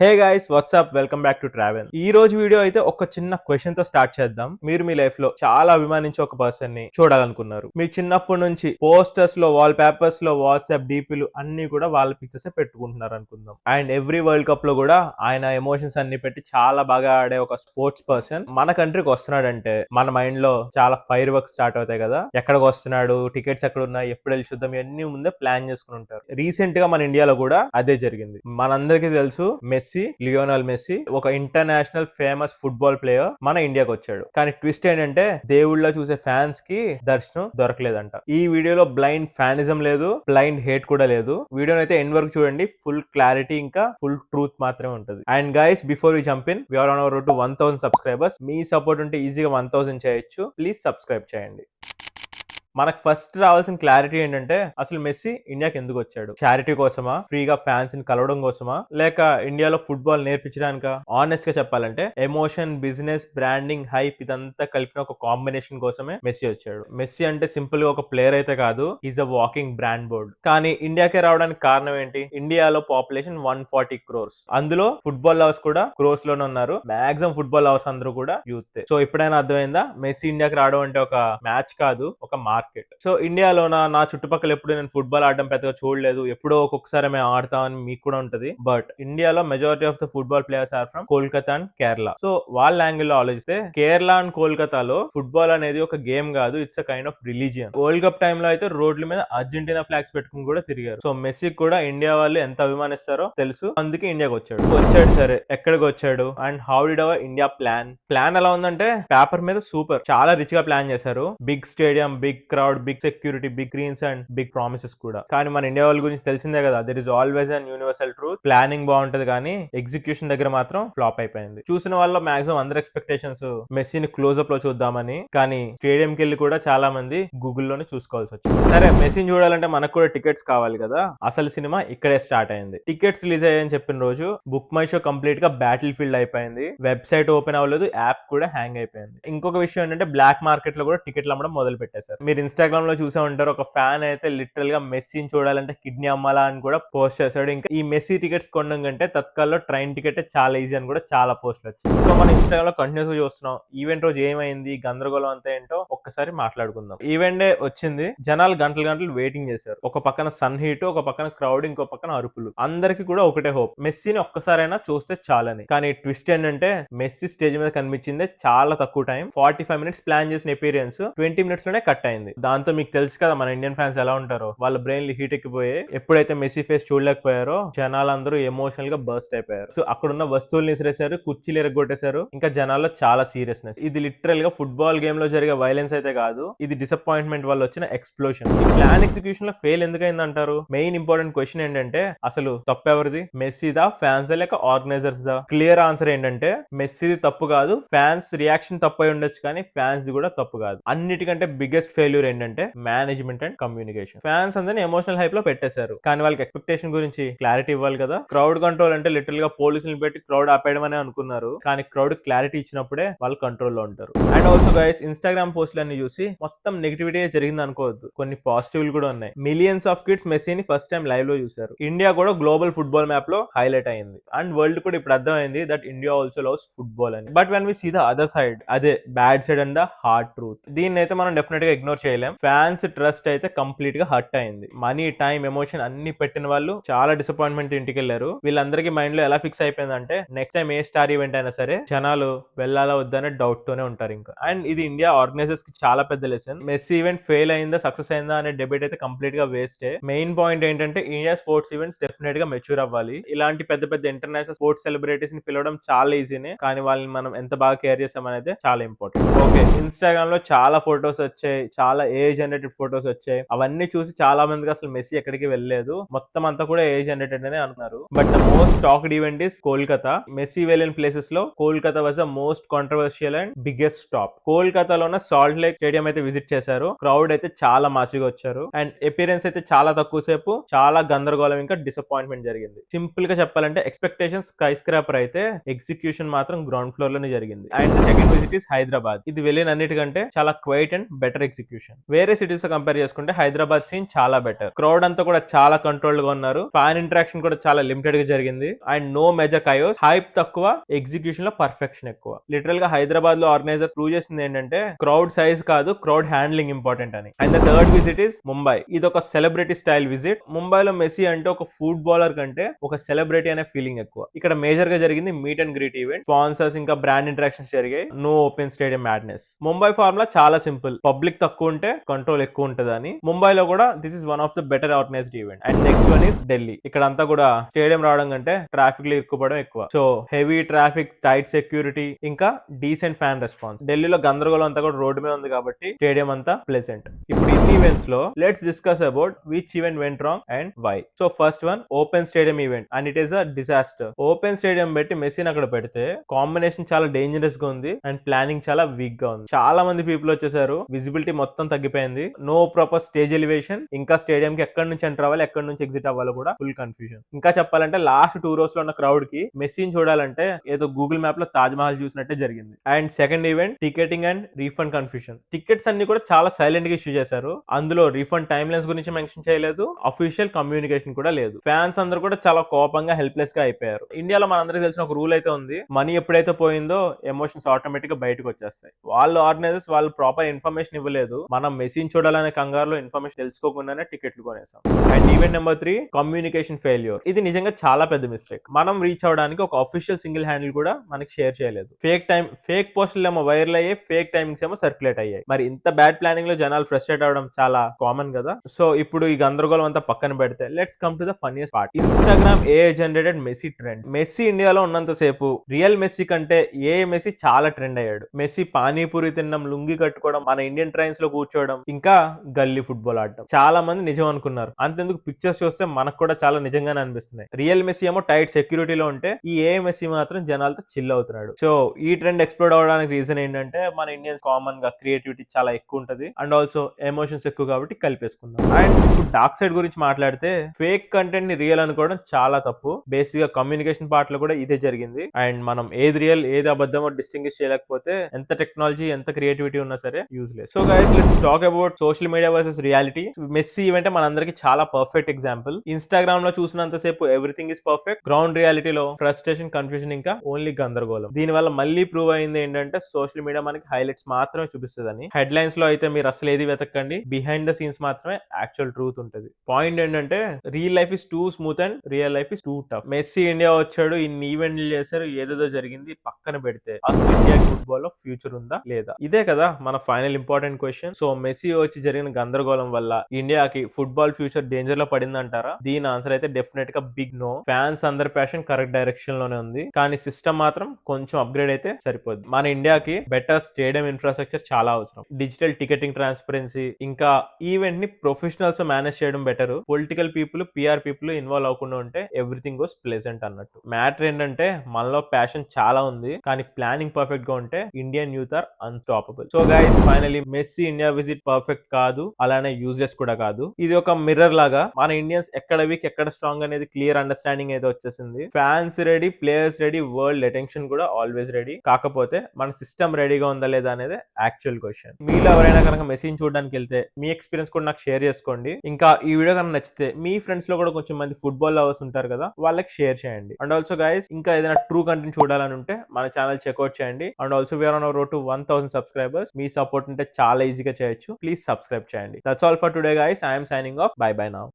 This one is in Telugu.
Hey guys WhatsApp welcome back to travel. ఈ రోజు వీడియో అయితే ఒక చిన్న క్వశ్చన్ తో స్టార్ట్ చేద్దాం. మీరు మీ లైఫ్ లో చాలా అభిమానించే ఒక పర్సన్ ని చూడాలనుకున్నారు. మీ చిన్నప్పటి నుంచి పోస్టర్స్ లో, వాల్ పేపర్స్ లో, వాట్సాప్ డీపీలు అన్ని కూడా వాళ్ళ పిక్చర్స్ పెట్టుకుంటున్నారు అనుకుందాం. అండ్ ఎవ్రీ వరల్డ్ కప్ లో కూడా ఆయన ఎమోషన్స్ అన్ని పెట్టి చాలా బాగా ఆడే ఒక స్పోర్ట్స్ పర్సన్ మన కంట్రీకి వస్తున్నాడంటే మన మైండ్ లో చాలా ఫైర్ వర్క్ స్టార్ట్ అవుతాయి కదా. ఎక్కడికి వస్తున్నాడు, టికెట్స్ ఎక్కడ ఉన్నాయి, ఎప్పుడు వెళ్ళి చూద్దాం, ఇవన్నీ ముందే ప్లాన్ చేసుకుని ఉంటారు. రీసెంట్ గా మన ఇండియాలో కూడా అదే జరిగింది. మనందరికీ తెలుసు లియోనల్ మెస్సీ ఒక ఇంటర్నేషనల్ ఫేమస్ ఫుట్బాల్ ప్లేయర్ మన ఇండియాకి వచ్చాడు. కానీ ట్విస్ట్ ఏంటంటే దేవుళ్ళ చూసే ఫ్యాన్స్ కి దర్శనం దొరకలేదంట. ఈ వీడియోలో బ్లైండ్ ఫ్యానిజం లేదు, బ్లైండ్ హేట్ కూడా లేదు. వీడియోని అయితే ఎండ్ వరకు చూడండి, ఫుల్ క్లారిటీ ఇంకా ఫుల్ ట్రూత్ మాత్రమే ఉంటుంది. And guys before we jump in, we are on our road to 1000 subscribers. మీ సపోర్ట్ ఉంటే ఈజీగా 1000 చేయొచ్చు. ప్లీజ్ సబ్స్క్రైబ్ చేయండి. మనకు ఫస్ట్ రావాల్సిన క్లారిటీ ఏంటంటే అసలు మెస్సీ ఇండియాకి ఎందుకు వచ్చాడు? చారిటీ కోసమా, ఫ్రీగా ఫ్యాన్స్ ని కలవడం కోసమా, లేక ఇండియాలో ఫుట్బాల్ నేర్పించడానికా? ఆనెస్ట్ గా చెప్పాలంటే ఎమోషన్, బిజినెస్, బ్రాండింగ్, హైప్ ఇదంతా కలిపిన ఒక కాంబినేషన్ కోసమే మెస్సీ వచ్చాడు. మెస్సీ అంటే సింపుల్ గా ఒక ప్లేయర్ అయితే కాదు, is a walking brand board. కానీ ఇండియాకే రావడానికి కారణం ఏంటి? ఇండియాలో పాపులేషన్ 140 crores, అందులో ఫుట్బాల్ లవర్స్ కూడా క్రోర్స్ లోనే ఉన్నారు. మాక్సిమం ఫుట్బాల్ లవర్స్ అందరూ కూడా యూత్. సో ఇప్పుడైనా అర్థమైందా మెస్సీ ఇండియాకి రావడం అంటే ఒక మ్యాచ్ కాదు, ఒక మార్కెట్. సో ఇండియాలో నా చుట్టుపక్కల ఎప్పుడు నేను ఫుట్బాల్ ఆడడం పెద్దగా చూడలేదు, ఎప్పుడో ఒక్కొక్కసారి మేము ఆడతామని మీకు కూడా ఉంటది. బట్ ఇండియాలో majority of the football players are from Kolkata and Kerala. So వాళ్ళ యాంగిల్ లో ఆలోచిస్తే కేరళ అండ్ కోల్కతాలో ఫుట్బాల్ అనేది ఒక గేమ్ కాదు, it's a kind of religion. World cup టైంలో అయితే రోడ్ల మీద అర్జెంటీనా ఫ్లాగ్స్ పెట్టుకుని కూడా తిరిగారు. సో మెస్సీ కూడా ఇండియా వాళ్ళు ఎంత అభిమానిస్తారో తెలుసు, అందుకే ఇండియాకి వచ్చాడు. సరే ఎక్కడికి వచ్చాడు and how did our India plan ఎలా ఉందంటే పేపర్ మీద సూపర్, చాలా రిచ్ గా ప్లాన్ చేశారు. Big stadium, big crowd, big security, big screens and big promises కూడా. కానీ మన ఇండియా వాళ్ళ గురించి తెలిసిందే కదా, there is always an universal truth. Planning బాగుంటది కానీ ఎగ్జిక్యూషన్ దగ్గర మాత్రం ఫ్లాప్ అయిపోయింది. చూసిన వాళ్ళ మాక్సిమం అందరి ఎక్స్పెక్టేషన్స్ మెస్సీని క్లోజ్అప్ లో చూద్దామని, కానీ స్టేడియం కి వెళ్ళి కూడా చాలా మంది గూగుల్లోనే చూసుకోవాల్సి వచ్చింది. సరే మెస్సీని చూడాలంటే మనకు కూడా టికెట్స్ కావాలి కదా. అసలు సినిమా ఇక్కడే స్టార్ట్ అయింది. టికెట్స్ రిలీజ్ అయ్యాయని చెప్పిన రోజు బుక్ మై షో కంప్లీట్ గా బ్యాటిల్ ఫీల్డ్ అయిపోయింది. వెబ్సైట్ ఓపెన్ అవ్వలేదు, యాప్ కూడా హ్యాంగ్ అయిపోయింది. ఇంకొక విషయం ఏంటంటే బ్లాక్ మార్కెట్ లో కూడా టికెట్లు అమ్మడం మొదలు పెట్టేశారు. మీరు ఇన్స్టాగ్రామ్ లో చూసే ఉంటారు, ఒక ఫ్యాన్ అయితే లిటరల్ గా మెస్సీని చూడాలంటే కిడ్నీ అమ్మాలా అని కూడా పోస్ట్ చేశాడు. ఇంకా ఈ మెస్సీ టికెట్స్ కొనడం కంటే తత్కాల్లో ట్రైన్ టికెట్ చాలా ఈజీ అని కూడా చాలా పోస్టులు వచ్చాయి. సో మనం ఇన్స్టాగ్రామ్ లో కంటిన్యూస్ గా చూస్తున్నాం. ఈవెంట్ రోజు ఏమైంది, గందరగోళం అంతా ఏంటో ఒక్కసారి మాట్లాడుకుందాం. ఈవెంట్ డే వచ్చింది, జనాలు గంటలు గంటలు వెయిటింగ్ చేశారు. ఒక పక్కన సన్ హీట్, ఒక పక్కన క్రౌడ్, ఇంకో పక్కన అరుపులు. అందరికి కూడా ఒకటే హోప్, మెస్సీని ఒక్కసారైనా చూస్తే చాలని. కానీ ట్విస్ట్ ఏంటంటే మెస్సీ స్టేజ్ మీద కనిపించిందే చాలా తక్కువ టైం. 45 minutes ప్లాన్ చేసిన ఎపీరియన్స్ 20 minutes లోనే కట్ అయింది. దాంతో మీకు తెలుసు కదా మన ఇండియన్ ఫ్యాన్స్ ఎలా ఉంటారో, వాళ్ళ బ్రెయిన్లు హీట్ ఎక్కిపోయి ఎప్పుడైతే మెస్సీ ఫేస్ చూడలేకపోయారో జనాలందరూ ఎమోషనల్ గా బర్స్ట్ అయిపోయారు. సో అక్కడున్న వస్తువుల్ని విసిరేశారు, కుర్చీలు ఎరగొట్టేశారు. ఇంకా జనాల్లో చాలా సీరియస్నెస్. ఇది లిటరల్ గా ఫుట్బాల్ గేమ్ లో జరిగే వైలెన్స్ అయితే కాదు, ఇది డిసప్పాయింట్మెంట్ వల్ల వచ్చిన ఎక్స్ప్లోషన్. ఈ ప్లాన్ ఎగ్జిక్యూషన్ లో ఫెయిల్ ఎందుకైంది అంటారు? మెయిన్ ఇంపార్టెంట్ క్వశ్చన్ ఏంటంటే అసలు తప్పు ఎవరిది? మెస్సీదా, ఫ్యాన్స్ దా, లేక ఆర్గనైజర్స్ దా? క్లియర్ ఆన్సర్ ఏంటంటే మెస్సీది తప్పు కాదు, ఫ్యాన్స్ రియాక్షన్ తప్పు అయి ఉండొచ్చు, కానీ ఫ్యాన్స్ ది కూడా తప్పు కాదు. అన్నిటికంటే బిగ్గెస్ట్ ఫెయిల్యూర్ ఏంటంటే మేనేజ్మెంట్ అండ్ కమ్యూనికేషన్. ఫ్యాన్స్ అందరినీ ఎమోషనల్ హైప్ లో పెట్టేశారు, కానీ వాళ్ళకి ఎక్స్పెక్టేషన్ గురించి క్లారిటీ ఇవ్వాలి కదా. క్రౌడ్ కంట్రోల్ అంటే లిటరల్ గా పోలీసులు పెట్టి క్రౌడ్ ఆపేయడం అని అనుకున్నారు, కానీ క్రౌడ్ క్లారిటీ ఇచ్చినప్పుడే వాళ్ళు కంట్రోల్ లో ఉంటారు. అండ్ ఆల్సో గైస్, ఇన్స్టాగ్రామ్ పోస్టులన్నీ చూసి మొత్తం నెగిటివిటీ జరిగింది అనుకోవద్దు, కొన్ని పాజిటివ్లు కూడా ఉన్నాయి. మిలియన్స్ ఆఫ్ కిడ్స్ మెస్సీని ఫస్ట్ టైం లైవ్ లో చూశారు. ఇండియా కూడా గ్లోబల్ ఫుట్బాల్ మ్యాప్ లో హైలైట్ అయింది. అండ్ వరల్డ్ కూడా ఇప్పుడు అర్థమైంది that India also loves football అని. But when we see the other side, అదే bad side and the hard truth, దీన్ని అయితే మనం డెఫినెట్ గా ఇగ్నోర్ చేయలేం. ఫ్యాన్స్ ట్రస్ట్ అయితే కంప్లీట్ గా హర్ట్ అయింది. మనీ, టైం, ఎమోషన్ అన్ని పెట్టిన వాళ్ళు చాలా డిసప్పాయింట్మెంట్ ఇంటికి వెళ్ళారు. వీళ్ళందరికీ మైండ్ లో ఎలా ఫిక్స్ అయిపోయిందంటే నెక్స్ట్ టైం ఏ స్టార్ ఈవెంట్ అయినా సరే జనాలు వెళ్ళాలా వద్దనే డౌట్ తోనే ఉంటారు ఇంకా. అండ్ ఇది ఇండియా ఆర్గనైజర్స్ కి చాలా పెద్ద లెసన్. మెస్సీ ఈవెంట్ ఫెయిల్ అయిందా, సక్సెస్ అయిందా అనే డిబేట్ అయితే కంప్లీట్ గా వేస్టే. మెయిన్ పాయింట్ ఏంటంటే ఇండియా స్పోర్ట్స్ ఈవెంట్స్ డెఫినెట్ గా మెచ్యూర్ అవ్వాలి. ఇలాంటి పెద్ద పెద్ద ఇంటర్నేషనల్ స్పోర్ట్స్ సెలబ్రిటీస్ ని పిలవడం చాలా ఈజీనే, కానీ వాళ్ళని మనం ఎంత బాగా కేర్ చేస్తాం అనేది చాలా ఇంపార్టెంట్. ఓకే, ఇన్స్టాగ్రామ్ లో చాలా ఫొటోస్ వచ్చాయి, చాలా ఏ జనరేటెడ్ ఫొటోస్ వచ్చాయి. అవన్నీ చూసి చాలా మందికి అసలు మెస్సీ ఎక్కడికి వెళ్ళలేదు, మొత్తం అంతా కూడా ఏ జనరేటెడ్ అనే అంటున్నారు. But the most talked event is Kolkata. Messi వెళ్ళిన ప్లేసెస్ లో Kolkata was the most controversial and biggest stop. కోల్కతాలో ఉన్న సాల్ట్ లేక్ స్టేడియం అయితే విజిట్ చేశారు. క్రౌడ్ అయితే చాలా మాసిగా వచ్చారు. అండ్ అపియరెన్స్ అయితే చాలా తక్కువ సేపు, చాలా గందరగోళం, ఇంకా డిసప్పాయింట్మెంట్ జరిగింది. సింపుల్ గా చెప్పాలంటే ఎక్స్పెక్టేషన్స్ స్కై స్క్రాపర్ అయితే, ఎగ్జిక్యూషన్ మాత్రం గ్రౌండ్ ఫ్లోర్ లోనే జరిగింది. And second visit is Hyderabad. ఇది వెళ్ళిన అన్నిటికంటే చాలా quiet and better execution. Execution. వేరే సిటీస్ తో కంపేర్ చేసుకుంటే హైదరాబాద్ సీన్ చాలా బెటర్. క్రౌడ్ అంతా కూడా చాలా కంట్రోల్డ్ గా ఉన్నారు. ఫ్యాన్ ఇంటరాక్షన్ కూడా చాలా లిమిటెడ్ గా జరిగింది. And no major chaos. Hype తక్కువ, ఎగ్జిక్యూషన్ లో పర్ఫెక్షన్ ఎక్కువ. లిటరల్ గా హైదరాబాద్ లో ఆర్గనైజర్స్ ప్రూవ్ చేసింది ఏంటంటే క్రౌడ్ సైజ్ కాదు, క్రౌడ్ హ్యాండ్లింగ్ ఇంపార్టెంట్ అని. And the third visit is Mumbai. ఇది ఒక సెలబ్రిటీ స్టైల్ విజిట్. ముంబైలో మెస్సీ అంటే ఒక ఫుట్బాలర్ కంటే ఒక సెలబ్రిటీ అనే ఫీలింగ్ ఎక్కువ. ఇక్కడ మేజర్ గా జరిగింది meet and greet event. Sponsors ఇంకా బ్రాండ్ ఇంటరాక్షన్స్ జరిగాయి. No open stadium madness. Mumbai formula చాలా సింపుల్. పబ్లిక్ తక్కువ ఉంటే కంట్రోల్ ఎక్కువ ఉంటది అని. ముంబైలో కూడా this is one of the better organised event. And next one is Delhi. ఇక్కడ అంతా కూడా స్టేడియం రావడం కంటే ట్రాఫిక్ లో ఇరుక్కుపోవడం ఎక్కువ. So heavy traffic, tight security, ఇంకా డీసెంట్ ఫ్యాన్ రెస్పాన్స్. ఢిల్లీలో గందరగోళం అంతా కూడా రోడ్డు మీద ఉంది కాబట్టి స్టేడియం అంతా ప్లెజెంట్. ఇప్పుడు ఇన్ని ఈవెంట్స్ లో let's discuss about which event went wrong and why. So first one, open stadium event and it is a disaster. Open stadium పెట్టి మెస్సీని అక్కడ పెడితే కాంబినేషన్ చాలా డేంజరస్ గా ఉంది అండ్ ప్లానింగ్ చాలా వీక్ గా ఉంది. చాలా మంది పీపుల్ వచ్చేసారు, విజిబిలిటీ మొత్తం తగ్గిపోయింది. నో ప్రాపర్ స్టేజ్ ఎలివేషన్, ఇంకా స్టేడియం కి ఎక్కడి నుంచి ఎంటర్ అవ్వాలి, ఎక్కడి నుంచి ఎగ్జిట్ అవ్వాలో కూడా ఫుల్ కన్ఫ్యూజన్. ఇంకా చెప్పాలంటే లాస్ట్ 2 rows లో ఉన్న క్రౌడ్ కి మెస్సీని చూడాలంటే ఏదో గూగుల్ మ్యాప్ లో తాజ్ మహల్ చూసినట్టే జరిగింది. And second event, ticketing and refund confusion. Tickets అన్ని కూడా చాలా సైలెంట్ గా ఇష్యూ చేశారు. అందులో రీఫండ్ టైమ్ లైన్స్ గురించి మెన్షన్ చేయలేదు, అఫీషియల్ కమ్యూనికేషన్ కూడా లేదు. ఫ్యాన్స్ అందరూ కూడా చాలా కోపంగా, హెల్ప్లెస్ గా అయిపోయారు. ఇండియాలో మనందరికీ తెలిసిన ఒక రూల్ అయితే ఉంది, మనీ ఎప్పుడైతే పోయిందో ఎమోషన్స్ ఆటోమేటిక్ గా బయటకు వచ్చేస్తాయి. వాళ్ళు ఆర్గనైజర్స్ వాళ్ళు ప్రాపర్ ఇన్ఫర్మేషన్ ఇవ్వలేదు. మనం మెస్సీని చూడాలనే కంగారులో ఇన్ఫర్మేషన్ తెలుసుకోకుండానే టికెట్లు కొనేసాం. And event number 3, communication failure. ఇది నిజంగా చాలా పెద్ద మిస్టేక్. మనం రీచ్ అవడానికి ఒక అఫీషియల్ సింగిల్ హ్యాండిల్ కూడా మనకి షేర్ చేయలేదు. ఫేక్ పోస్టులు ఏమో వైరల్ అయ్యాయి, ఫేక్ టైమింగ్స్ ఏమో సర్క్యులేట్ అయ్యాయి. మరి ఇంత బ్యాడ్ ప్లానింగ్ లో జనాలు ఫ్రస్ట్రేట్ అవడం చాలా కామన్ కదా. సో ఇప్పుడు ఈ గందరగోళం అంతా పక్కన పెడితే let's come to the funniest part, Instagram AI generated Messi trend. Messi ఇండియాలో ఉన్నంత సేపు రియల్ మెస్సీ కంటే ఏఐ మెస్సీ చాలా ట్రెండ్ అయ్యాడు. మెస్సీ పానీపూరి తినడం, లుంగి కట్టుకోవడం, మన ఇండియన్ ట్రైన్స్ లో కూర్చోవడం, ఇంకా గల్లీ ఫుట్బాల్ ఆడడం. చాలా మంది నిజం అనుకున్నారు. అంతెందుకు పిక్చర్స్ చూస్తే మనకు కూడా చాలా నిజంగానే అనిపిస్తున్నాయి. రియల్ మెస్సీ ఏమో టైట్ సెక్యూరిటీలో ఉంటే ఈ ఏఐ మెస్సీ మాత్రం జనాలతో చిల్ అవుతున్నాడు. సో ఈ ట్రెండ్ ఎక్స్ప్లోర్ అవడానికి రీజన్ ఏంటంటే మన ఇండియన్స్ కామన్ గా క్రియేటివిటీ చాలా ఎక్కువ ఉంటది అండ్ ఆల్సో ఎమోషన్స్ ఎక్కువ కాబట్టి కలిపేసుకుందాం. అండ్ ఇప్పుడు డార్క్ సైడ్ గురించి మాట్లాడితే ఫేక్ కంటెంట్ ని రియల్ అనుకోవడం చాలా తప్పు. బేసిక్ గా కమ్యూనికేషన్ పార్ట్ లో కూడా ఇదే జరిగింది. అండ్ మనం ఏది రియల్ ఏది అబద్ధమో డిస్టింగ్విష్ చేయలేకపోతే ఎంత టెక్నాలజీ ఎంత క్రియేటివిటీ ఉన్నా సరే useless. So guys let's talk about social media versus reality. Messi event మనందరికి చాలా పర్ఫెక్ట్ ఎగ్జాంపుల్. ఇన్స్టాగ్రామ్ లో చూసినంత సేపు ఎవ్రీథింగ్ ఇస్ పర్ఫెక్ట్, గ్రౌండ్ రియాలిటీలో ఫ్రస్ట్రేషన్, కన్ఫ్యూజన్, ఇంకా ఓన్లీ గందరగోళం. దీని వల్ల మళ్ళీ ప్రూవ్ అయింది ఏంటంటే సోషల్ మీడియా మనకి హైలైట్స్ మాత్రమే చూపిస్తుందని. హెడ్ లైన్స్ లో అయితే మీరు అసలు ఏది వెతకండి, బిహైండ్ ద సీన్స్ మాత్రమే యాక్చువల్ ట్రూత్ ఉంటుంది. పాయింట్ ఏంటంటే real life is too smooth and real life is too tough. Messi India వచ్చాడు, ఇన్ని ఈవెంట్లు చేశారు, ఏదేదో జరిగింది, పక్కన పెడితే అసలు ఇండియా ఫుట్బాల్ లో ఫ్యూచర్ ఉందా లేదా? ఇదే కదా మన final important question. So Messi వచ్చి జరిగిన గందరగోళం వల్ల ఇండియాకి ఫుట్బాల్ ఫ్యూచర్ డేంజర్ లో పడిందంటారా? దీని ఆన్సర్ అయితే డెఫినెట్ గా బిగ్ నో. ఫ్యాన్స్ అందరి ప్యాషన్ కరెక్ట్ డైరెక్షన్ లోనే ఉంది, కానీ సిస్టమ్ మాత్రం కొంచెం అప్గ్రేడ్ అయితే సరిపోద్ది. మన ఇండియాకి బెటర్ స్టేడియం ఇన్ఫ్రాస్ట్రక్చర్ చాలా అవసరం. డిజిటల్ టికెటింగ్ ట్రాన్స్పరెన్సీ, ఇంకా ఈవెంట్ ని ప్రొఫెషనల్స్ మేనేజ్ చేయడం better. Political people, PR people involve అవ్వకుండా ఉంటే ఎవ్రీథింగ్ గోస్ ప్లెజెంట్ అన్నట్టు. మ్యాటర్ ఏంటంటే మనలో ప్యాషన్ చాలా ఉంది, కానీ ప్లానింగ్ పర్ఫెక్ట్ గా ఉంటే Indian youth are unstoppable. So guys finally Messi India visit perfect కాదు, అలానే యూజ్లెస్ కూడా కాదు. ఇది ఒక మిర్రర్ లాగా మన ఇండియన్స్ ఎక్కడ వీక్ ఎక్కడ స్ట్రాంగ్ అనేది క్లియర్ అండర్స్టాండింగ్ అయితే వచ్చేసింది. Fans ready, players ready, world attention కూడా ఆల్వేస్ రెడీ. కాకపోతే మన సిస్టమ్ రెడీగా ఉందా లేదా అనేది యాక్చువల్ క్వశ్చన్. మీలో ఎవరైనా కనుక మెస్సీని చూడడానికి వెళ్తే మీ ఎక్స్పీరియన్స్ కూడా నాకు షేర్ చేసుకోండి. ఇంకా ఈ వీడియో కనుక నచ్చితే మీ ఫ్రెండ్స్ లో కూడా కొంచెం మంది ఫుట్బాల్ లవర్స్ ఉంటారు కదా, వాళ్ళకి షేర్ చేయండి. అండ్ ఆల్సో గైస్ ఇంకా ఏదైనా ట్రూ కంటెంట్ చూడాలని ఉంటే మన ఛానల్ చెక్అవుట్ చేయండి. And also we are on road to 1000 subscribers. మీ సపోర్ట్ ఉంటే చాలా ఈజీగా చేయొచ్చు. ప్లీజ్ సబ్స్క్రైబ్ చేయండి. That's all for today guys. I'm signing off. Bye bye now.